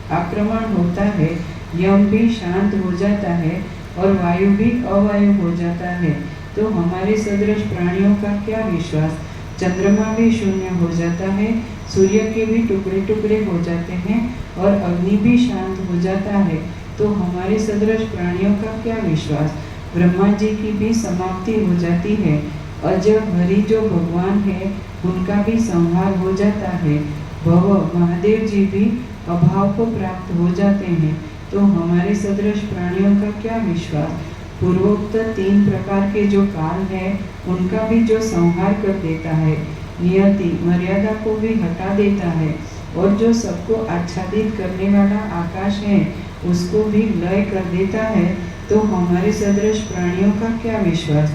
आक्रमण होता है, यम भी शांत हो जाता है और वायु भी अवायु हो जाता है तो हमारे सदृश प्राणियों का क्या विश्वास। चंद्रमा भी शून्य हो जाता है, सूर्य के भी टुकड़े टुकड़े हो जाते हैं और अग्नि भी शांत हो जाता है तो हमारे सदृश प्राणियों का क्या विश्वास। ब्रह्मा जी की भी समाप्ति हो जाती है, अजय हरि जो भगवान है उनका भी संहार हो जाता है। भव महादेव जी भी अभाव को प्राप्त हो जाते हैं तो हमारे सदृश प्राणियों का क्या विश्वास। पूर्वोक्त 3 प्रकार के जो काल है उनका भी जो संहार कर देता है, नियति मर्यादा को भी हटा देता है और जो सबको आच्छादित करने वाला आकाश है उसको भी लय कर देता है तो हमारे सदृश प्राणियों का क्या विश्वास।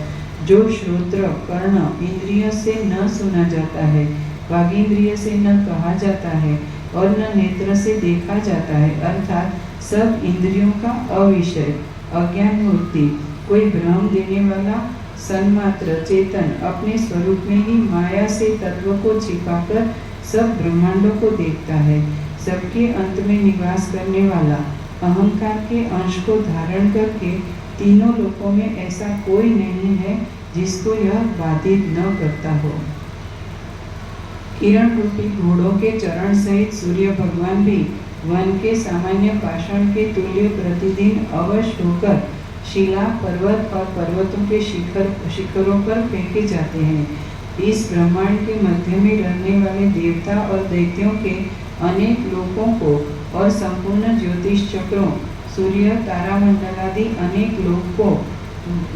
जो श्रोत्र कर्ण इंद्रिय से न सुना जाता है, वागींद्रिय से न कहा जाता है और न नेत्र से देखा जाता है, अर्थात सब इंद्रियों का अविषय अज्ञान मूर्ति, कोई भ्रम देने वाला सन्मात्र चेतन अपने स्वरूप में ही माया से तत्व को छिपाकर सब ब्रह्मांडों को देखता है। सबके अंत में निवास करने वाला अहंकार के अंश को धारण करके तीनों लोकों में ऐसा कोई नहीं है जिसको यह बाधित न करता हो। किरण रूपी घोड़ों के चरण सहित सूर्य भगवान भी वन के सामान्य पाषाण के तुल्य प्रतिदिन अवश्य होकर शिला पर्वत और पर्वतों के शिखरों पर फेंके जाते हैं। इस ब्रह्मांड के मध्य में रहने वाले देवता और दैत्यों के अनेक लोकों को और संपूर्ण ज्योतिष चक्रों सूर्य तारामंडल आदि अनेक लोक को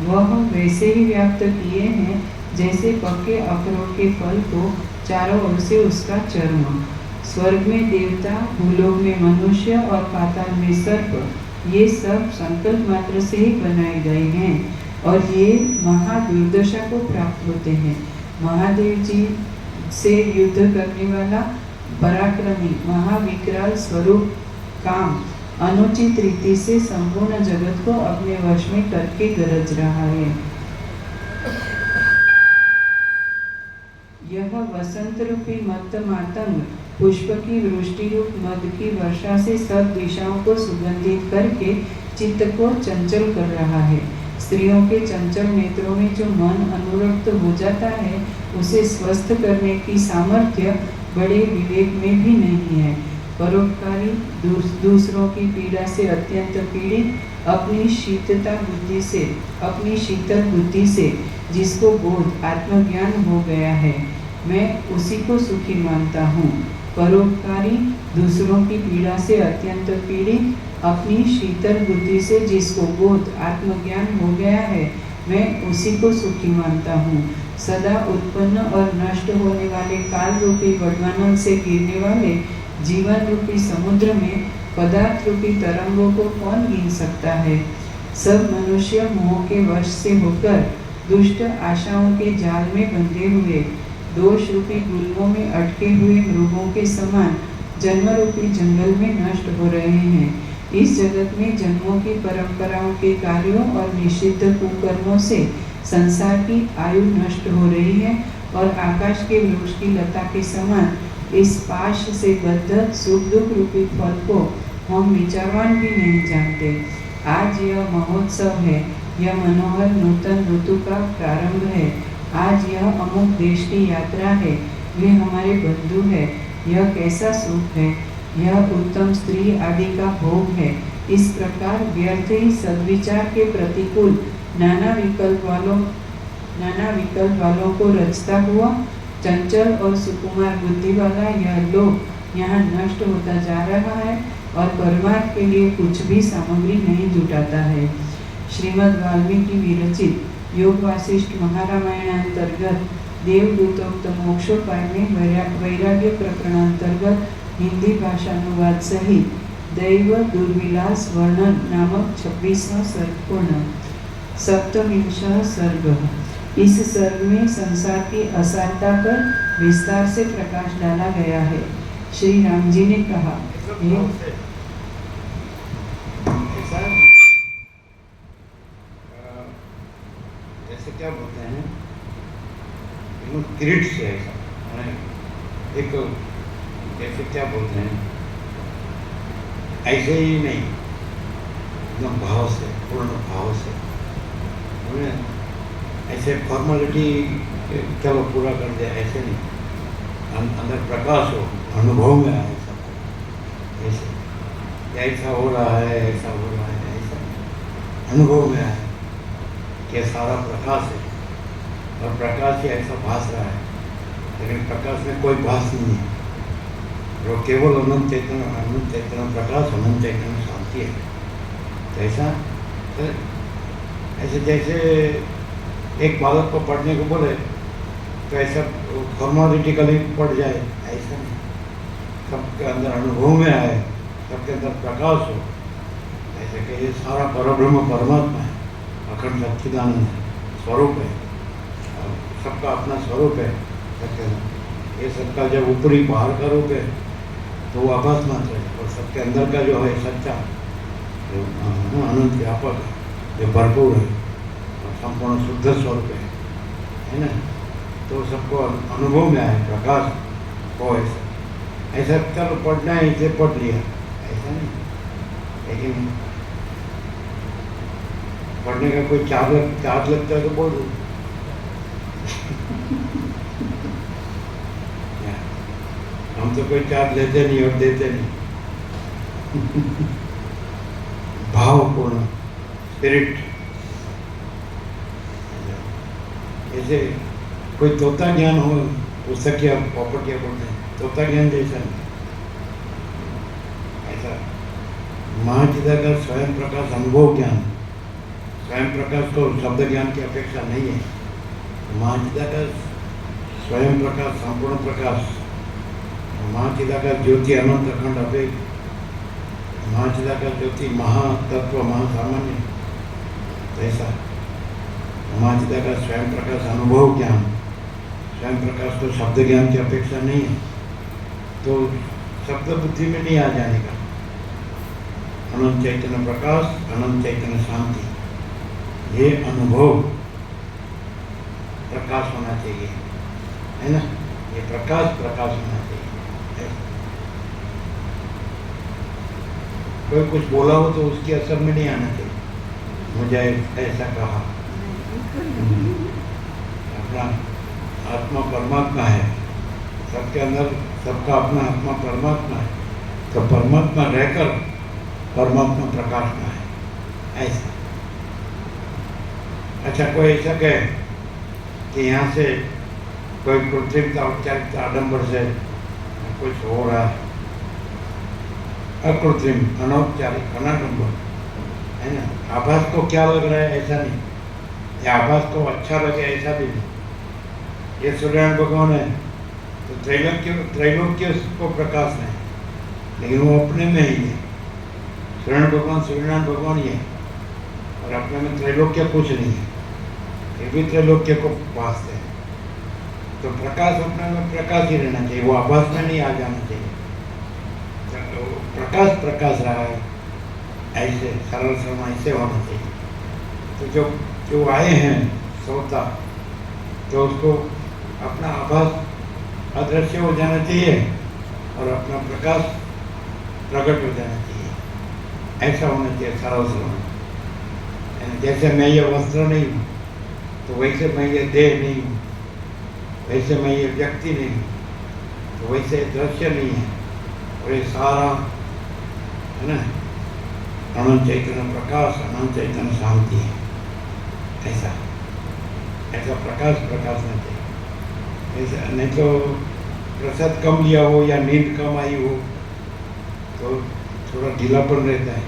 वह वैसे ही व्याप्त किए हैं जैसे पके अखरोट के फल को चारों ओर से उसका चर्म। स्वर्ग में देवता, भूलोक में मनुष्य और पाताल में सर्प, ये सब संकल्प मात्र से ही बनाए गए हैं और ये महादुर्दशा को प्राप्त होते हैं। महादेव जी से युद्ध करने वाला पराक्रमी महाविकराल स्वरूप काम अनुचित रीति से संपूर्ण जगत को अपने वश में करके गरज रहा है। यह वसंत रूपी मत्त मातंग पुष्प की वृष्टि रूप मद की वर्षा से सब दिशाओं को सुगंधित करके चित्त को चंचल कर रहा है। स्त्रियों के चंचल नेत्रों में जो मन अनुरक्त हो जाता है, उसे स्वस्थ करने की सामर्थ्य बड़े विवेक में भी नहीं है। परोपकारी दूसरों की पीड़ा से अत्यंत पीड़ित अपनी शीतल बुद्धि से जिसको बोध आत्मज्ञान हो गया है, मैं उसी को सुखी मानता हूँ। परोपकारी दूसरों की पीड़ा से अत्यंत पीड़ित अपनी शीतल बुद्धि से जिसको बोध आत्मज्ञान हो गया है, मैं उसी को सुखी मानता हूँ। सदा उत्पन्न और नष्ट होने वाले काल रूपी वर्तमान से गिरने वाले जीवन रूपी समुद्र में पदार्थ रूपी तरंगों को कौन गिन सकता है। सब मनुष्य मोह के वश से होकर दुष्ट आशाओं के जाल में बंधे हुए दोष रूपी गुल्मों में अटके हुए मृगों के समान जन्म रूपी जंगल में नष्ट हो रहे हैं। इस जगत में जन्मों की परंपराओं के कार्यों और निषिद्ध कुकर्मों से संसार की आयु नष्ट हो रही है और आकाश के वृक्ष की लता के समान इस पाश से बद्ध सुख दुख रूपी फल को हम विचारवान भी नहीं जानते। आज यह महोत्सव है, यह मनोहर नूतन ऋतु का प्रारंभ है। आज यह अमुक देश की यात्रा है, वे हमारे बंधु है। यह कैसा सुख है, यह उत्तम स्त्री आदि का भोग है। इस प्रकार व्यर्थ ही सद्विचार के प्रतिकूल नाना विकल्प वालों को रचता हुआ चंचल और सुकुमार बुद्धि वाला यह लोक यहाँ नष्ट होता जा रहा है और परमार्थ के लिए कुछ भी सामग्री नहीं जुटाता है। श्रीमद् वाल्मीकि विरचित योग वासिष्ठ महारामायण अंतर्गत देवदूतोक्त मोक्षोपाय में वैराग्य प्रकरणांतर्गत हिंदी भाषानुवाद सहित दैव दुर्विलास वर्णन नामक 26वां सर्ग पूर्ण। 27वां सर्ग। इस सर्ग में संसार की असारता पर विस्तार से प्रकाश डाला गया है। श्री राम जी ने कहा, जैसे क्या बोलते हैं, किरीट से ऐसा एक जैसे क्या बोलते हैं, ऐसे ही नहीं, एकदम भाव से, पूर्ण भाव से, ऐसे फॉर्मेलिटी चलो पूरा कर दिया, ऐसे नहीं, अंदर प्रकाश हो, अनुभव में आए सब, ऐसे ऐसा हो रहा है, ऐसा हो रहा है, ऐसा अनुभव में आए कि सारा प्रकाश है और प्रकाश ही ऐसा भास रहा है, लेकिन प्रकाश में कोई भास नहीं है। वो केवल अनंत चैतन्य प्रकाश, अनंत चैतन्य शांति है। तो ऐसे जैसे एक बालक को पढ़ने को बोले तो ऐसा फॉर्मेलिटिकली पढ़ जाए, ऐसा नहीं, सबके अंदर अनुभव में आए, सबके अंदर प्रकाश हो, ऐसे कि ये सारा परब्रह्म परमात्मा है, अखंड सच्चिदानंद स्वरूप है, सबका अपना स्वरूप है। ये सबका जब ऊपरी बाहर का रूप है तो वो आभास मात्र है, और सबके अंदर का जो है सच्चा, जो अनंत व्यापक है, जो भरपूर है और संपूर्ण शुद्ध स्वरूप है ना, तो सबको अनुभव में आए प्रकाश हो। ऐसा चलो पढ़ना है इसलिए पढ़ लिया, ऐसा नहीं, लेकिन पढ़ने का कोई चार्ज लगता है तो बोल दो। हम तो कोई चार्ज लेते नहीं और देते नहीं। भावपूर्ण स्पिरिट, जैसे कोई तोता ज्ञान हो, पुस्तक की प्रॉपर्टी बोलते हैं, तोता ज्ञान जैसा नहीं, ऐसा महाचिदा का स्वयं प्रकाश अनुभव ज्ञान, स्वयं प्रकाश को शब्द ज्ञान की अपेक्षा नहीं है। महाचिदा का स्वयं प्रकाश, संपूर्ण प्रकाश, महाचिदा का ज्योति अनंत अखंड अपेक, महाचिदा का ज्योति महातत्व महासामान्य, ऐसा महाचिदा का स्वयं प्रकाश अनुभव ज्ञान, स्वयं प्रकाश को शब्द ज्ञान की अपेक्षा नहीं है, तो शब्द बुद्धि में नहीं आ जाने का। अनंत चैतन्य प्रकाश, अनंत चैतन्य शांति, ये अनुभव प्रकाश होना चाहिए, है ना। ये प्रकाश प्रकाश होना चाहिए। कोई कुछ बोला हो तो उसके असर में नहीं आना चाहिए, मुझे ऐसा कहा। अपना आत्मा परमात्मा है, सबके अंदर सबका अपना आत्मा परमात्मा है, तो परमात्मा रहकर परमात्मा प्रकाश में है, ऐसा। अच्छा, कोई ऐसा कहे कि यहाँ से कोई कृत्रिमता, औपचारिकता, आडंबर से कुछ हो रहा है, अकृत्रिम, अनौपचारिक, अनाडंबर, है ना। आभास को क्या लग रहा है ऐसा नहीं, या आभास को अच्छा लगे ऐसा भी नहीं। ये सूर्यनारायण भगवान है तो त्रैलोक्य को प्रकाश है, लेकिन वो अपने में ही है। सूर्यनारायण भगवान ही है और अपने में त्रैलोक्य कुछ नहीं है, फिर भी त्रैलोक्य को वास्ते हैं। तो प्रकाश अपने में प्रकाश ही रहना चाहिए, वो आभास में नहीं आ जाना चाहिए। तो प्रकाश प्रकाश रहा है, ऐसे सरल सरल ऐसे होना चाहिए। तो जो आए हैं श्रोता, तो उसको अपना आभास अदृश्य हो जाना चाहिए और अपना प्रकाश प्रकट हो जाना चाहिए, ऐसा होना चाहिए, सरल सरल। जैसे मैं ये वस्त्र नहीं हूँ, तो वैसे मैं ये देह नहीं हूँ, वैसे मैं ये व्यक्ति नहीं हूँ, तो वैसे दृश्य नहीं है, और ये सारा, है ना, अनंत चैतन्य प्रकाश, अनंत चैतन्य शांति है, ऐसा प्रकाश प्रकाश नहीं चाहिए। ऐसा नहीं तो प्रसाद कम लिया हो या नींद कम आई हो तो थोड़ा ढीलापन रहता है।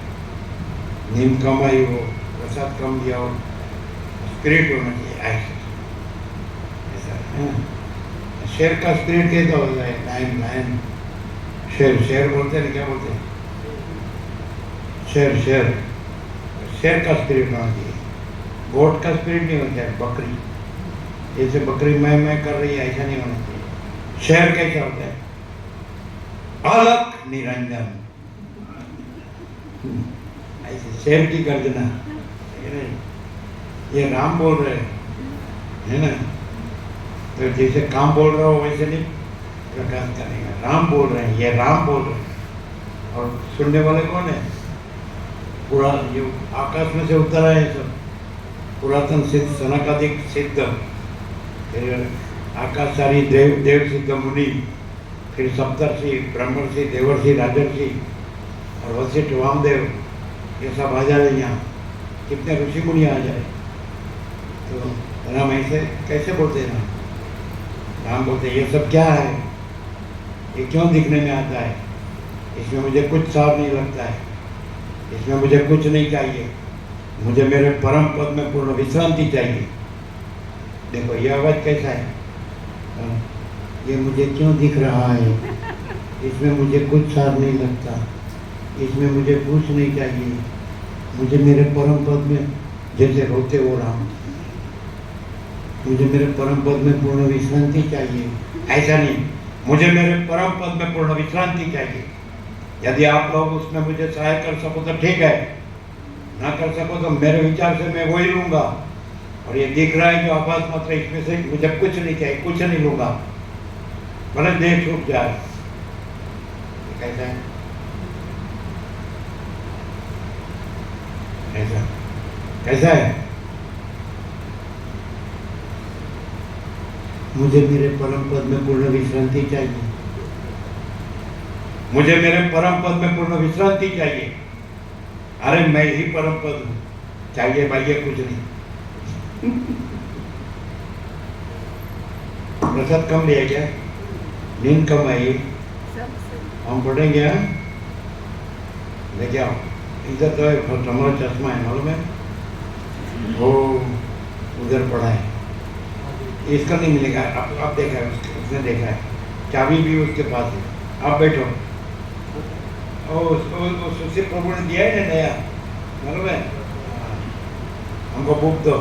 नींद कम आई हो, प्रसाद कम लिया हो, स्पिरिट होना चाहिए, ऐसा। शेर का स्पिरिट कैसा होता है? लायन शेर बोलते हैं, क्या बोलते हैं? शेर का स्पिरिट होना चाहिए। गोट का स्पिरिट नहीं होता है, बकरी, जैसे बकरी मैं कर रही है, ऐसा नहीं होना चाहिए। शेर कैसा होता है? अलख निरंजन, ऐसे शेर की गर्जना। ये राम बोल रहे हैं, है ना, तो जैसे काम बोल रहा हो वैसे नहीं प्रकाश करेगा। राम बोल रहे हैं, ये राम बोल रहे हैं, और सुनने वाले कौन है? पूरा ये आकाश में से उतर आए सब, पुरातन सिद्ध, सनकादिक सिद्ध, फिर आकाशचारी देव सिद्ध मुनि, फिर सप्तर्षि, ब्रह्मर्षि, देवर्षि, राजर्षि और वशिष्ठ, वामदेव, ये सब आ जाए यहाँ। कितने ऋषि मुनि आ जाए। तो राम ऐसे कैसे बोलते हैं? राम बोलते ये सब क्या है, ये क्यों दिखने में आता है, इसमें मुझे कुछ सार नहीं लगता है, इसमें मुझे कुछ नहीं चाहिए, मुझे मेरे परम पद में पूर्ण विश्रांति चाहिए। देखो ये आवाज कैसा है, ये मुझे क्यों दिख रहा है, इसमें मुझे कुछ सार नहीं लगता, इसमें मुझे कुछ नहीं चाहिए, मुझे मेरे परम पद में, जैसे रोते हो राम, मुझे मेरे परम पद में पूर्ण विश्रांति चाहिए। ऐसा नहीं, मुझे मेरे परम पद में पूर्ण विश्रांति चाहिए। यदि आप लोग उसमें मुझे सहाय कर सको तो ठीक है, ना कर सको तो मेरे विचार से मैं वही लूंगा। और ये दिख रहा है जो आवाज मात्र, इसमें से मुझे कुछ नहीं चाहिए, कुछ नहीं लूंगा, भले देह छूट जाए। कैसा है? कैसा है? मुझे मेरे परम पद में पूर्ण विश्रांति चाहिए, मुझे मेरे परम पद में पूर्ण विश्रांति चाहिए। अरे मैं ही परम पद हूँ, चाहिए भाई कुछ नहीं। प्रसाद कम लिया क्या? नींद कम आई? हम पढ़ेंगे, लेके आओ। इधर तो हमारा चश्मा है, मालूम है, वो उधर पड़ा है, इसका नहीं मिलेगा। आप देखा है, उसने देखा है, चाबी भी उसके पास है। आप बैठो। सुशील प्रभु ने दिया है ना नया, मालूम है, हमको बुक दो,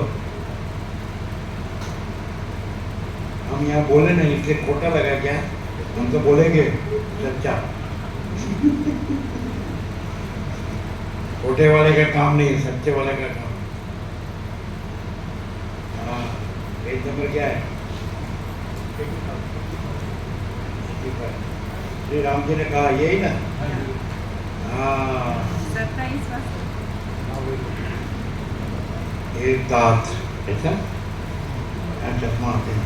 हम यहाँ बोले नहीं इसलिए खोटा लगा क्या? हम तो बोलेंगे सच्चा। खोटे वाले का काम नहीं, सच्चे वाले का काम। हाँ, पेज नंबर क्या है? श्री राम जी ने कहा यही ना? हाँ, एक दांत ऐसा चश्मा आते हैं।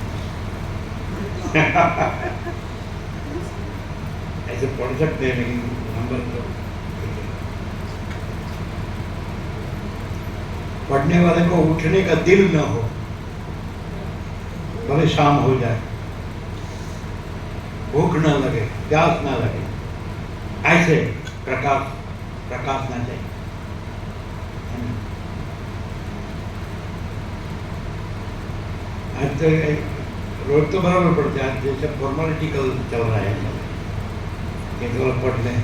ऐसे पढ़ सकते हैं लेकिन नंबर तो पढ़ने वाले को उठने का दिल न हो, भले शाम हो जाए, भूख न लगे, प्यास न लगे, ऐसे प्रकाश ना चाहिए। आज तो रोज तो बराबर पढ़ते हैं, जैसे फॉर्मेलिटी कल चल रहा है, ये थोड़ा पढ़ लें।